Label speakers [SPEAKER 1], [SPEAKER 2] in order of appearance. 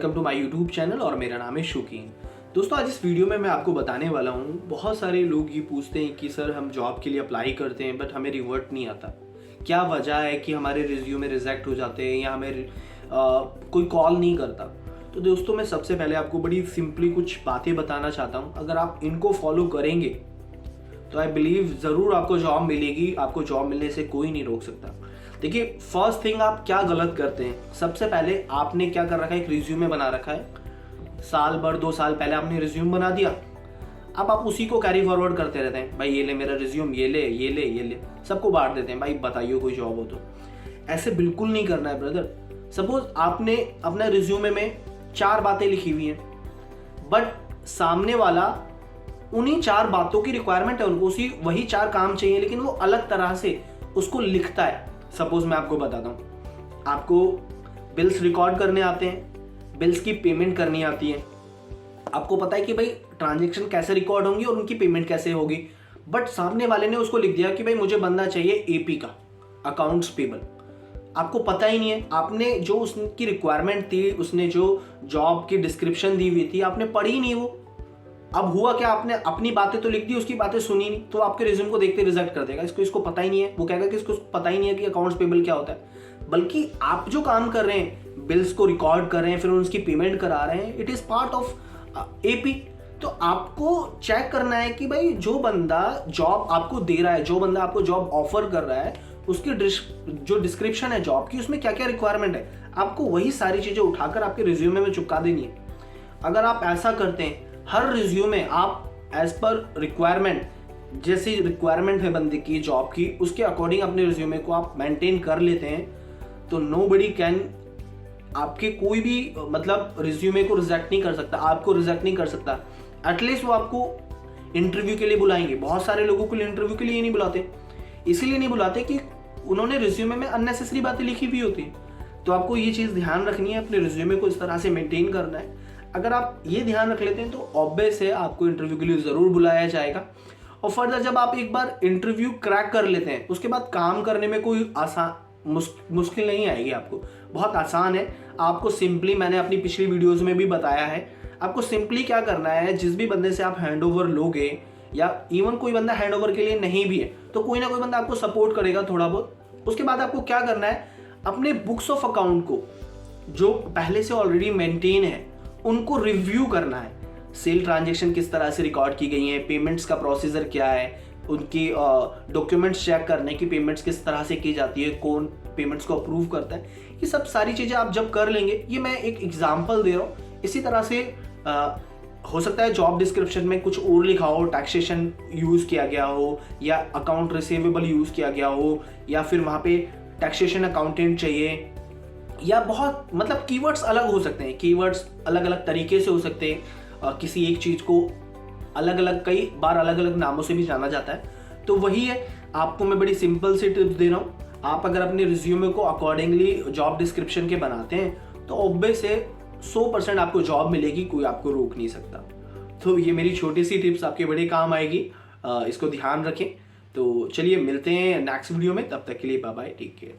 [SPEAKER 1] Welcome to my YouTube channel और मेरा नाम है शौकीन। दोस्तों, आज इस वीडियो में मैं आपको बताने वाला हूँ, बहुत सारे लोग ये पूछते हैं कि सर हम जॉब के लिए अप्लाई करते हैं बट हमें रिवर्ट नहीं आता। क्या वजह है कि हमारे रिज्यूमे रिजेक्ट हो जाते हैं या हमें कोई कॉल नहीं करता। तो दोस्तों, मैं सबसे पहले आपको बड़ी सिंपली कुछ बातें बताना चाहता हूँ। अगर आप इनको फॉलो करेंगे तो आई बिलीव ज़रूर आपको जॉब मिलेगी। आपको जॉब मिलने से कोई नहीं रोक सकता। देखिए, फर्स्ट थिंग आप क्या गलत करते हैं। सबसे पहले आपने क्या कर रखा है, एक रिज्यूमे बना रखा है। साल भर 2 साल पहले आपने रिज्यूम बना दिया, अब आप उसी को कैरी फॉरवर्ड करते रहते हैं। भाई ये ले मेरा रिज्यूम, ये ले ये ले ये ले, सबको बांट देते हैं। भाई बताइए कोई जॉब हो तो। ऐसे बिल्कुल नहीं करना है ब्रदर। सपोज आपने अपने रिज्यूमे में 4 बातें लिखी हुई हैं, बट सामने वाला उन्हीं 4 बातों की रिक्वायरमेंट है, उनको उसी वही 4 काम चाहिए, लेकिन वो अलग तरह से उसको लिखता है। सपोज मैं आपको बताता हूँ, आपको बिल्स रिकॉर्ड करने आते हैं, बिल्स की पेमेंट करनी आती है, आपको पता है कि भाई ट्रांजैक्शन कैसे रिकॉर्ड होंगी और उनकी पेमेंट कैसे होगी, बट सामने वाले ने उसको लिख दिया कि भाई मुझे बंदा चाहिए एपी का, अकाउंट्स पेबल। आपको पता ही नहीं है, आपने जो उसकी रिक्वायरमेंट थी, उसने जो जॉब की डिस्क्रिप्शन दी हुई थी, आपने पढ़ी ही नहीं वो। अब हुआ क्या, आपने अपनी बातें तो लिख दी, उसकी बातें सुनी नहीं, तो आपके रिज्यूम को देखते रिजेक्ट कर देगा। इसको पता ही नहीं है, वो कहेगा कि इसको पता ही नहीं है कि अकाउंट्स पेबल क्या होता है। बल्कि आप जो काम कर रहे हैं, बिल्स को रिकॉर्ड कर रहे हैं, फिर उसकी पेमेंट करा रहे हैं, it is part of AP. तो आपको चेक करना है कि भाई जो बंदा जॉब आपको दे रहा है, जो बंदा आपको जॉब ऑफर कर रहा है, उसकी जो डिस्क्रिप्शन है जॉब की, उसमें क्या क्या रिक्वायरमेंट है, आपको वही सारी चीजें उठाकर आपके रिज्यूमे में चिपका देनी है। अगर आप ऐसा करते हैं, हर रिज्यूमे आप एज पर रिक्वायरमेंट, जैसी रिक्वायरमेंट है बंदे की जॉब की, उसके अकॉर्डिंग अपने रिज्यूमे को आप मेंटेन कर लेते हैं, तो नोबडी कैन आपके कोई भी मतलब रिज्यूमे को रिजेक्ट नहीं कर सकता, आपको रिजेक्ट नहीं कर सकता। एटलीस्ट वो आपको इंटरव्यू के लिए बुलाएंगे। बहुत सारे लोगों को इंटरव्यू के लिए नहीं बुलाते, इसीलिए नहीं बुलाते कि उन्होंने रिज्यूमे में अननेसेसरी बातें लिखी हुई होती है। तो आपको ये चीज़ ध्यान रखनी है, अपने रिज्यूमे को इस तरह से मेंटेन करना है। अगर आप ये ध्यान रख लेते हैं तो ऑब्वियस है आपको इंटरव्यू के लिए ज़रूर बुलाया जाएगा। और फर्दर जब आप एक बार इंटरव्यू क्रैक कर लेते हैं, उसके बाद काम करने में कोई मुश्किल नहीं आएगी। आपको बहुत आसान है। आपको सिंपली, मैंने अपनी पिछली वीडियोज़ में भी बताया है, आपको सिंपली क्या करना है, जिस भी बंदे से आप हैंड ओवर लोगे, या इवन कोई बंदा हैंड ओवर के लिए नहीं भी है तो कोई ना कोई बंदा आपको सपोर्ट करेगा थोड़ा बहुत। उसके बाद आपको क्या करना है, अपने बुक्स ऑफ अकाउंट को जो पहले से ऑलरेडी मेंटेन है, उनको रिव्यू करना है। सेल ट्रांजैक्शन किस तरह से रिकॉर्ड की गई हैं, पेमेंट्स का प्रोसीजर क्या है, उनकी डॉक्यूमेंट्स चेक करने की, पेमेंट्स किस तरह से की जाती है, कौन पेमेंट्स को अप्रूव करता है, ये सब सारी चीज़ें आप जब कर लेंगे, ये मैं एक एग्जांपल दे रहा हूँ। इसी तरह से हो सकता है जॉब डिस्क्रिप्शन में कुछ और लिखा हो, टैक्सेशन यूज़ किया गया हो, या अकाउंट रिसीवेबल यूज़ किया गया हो, या फिर वहाँ पे टैक्सेशन अकाउंटेंट चाहिए, या बहुत मतलब कीवर्ड्स अलग हो सकते हैं। कीवर्ड्स अलग अलग तरीके से हो सकते हैं। किसी एक चीज़ को अलग अलग, कई बार अलग अलग नामों से भी जाना जाता है। तो वही है, आपको मैं बड़ी सिंपल सी टिप्स दे रहा हूँ। आप अगर अपने रिज्यूमे को अकॉर्डिंगली जॉब डिस्क्रिप्शन के बनाते हैं तो ऑब्वियस है 100% आपको जॉब मिलेगी, कोई आपको रोक नहीं सकता। तो ये मेरी छोटी सी टिप्स आपके बड़े काम आएगी, इसको ध्यान रखें। तो चलिए मिलते हैं नेक्स्ट वीडियो में, तब तक के लिए बाय बाय, टेक केयर।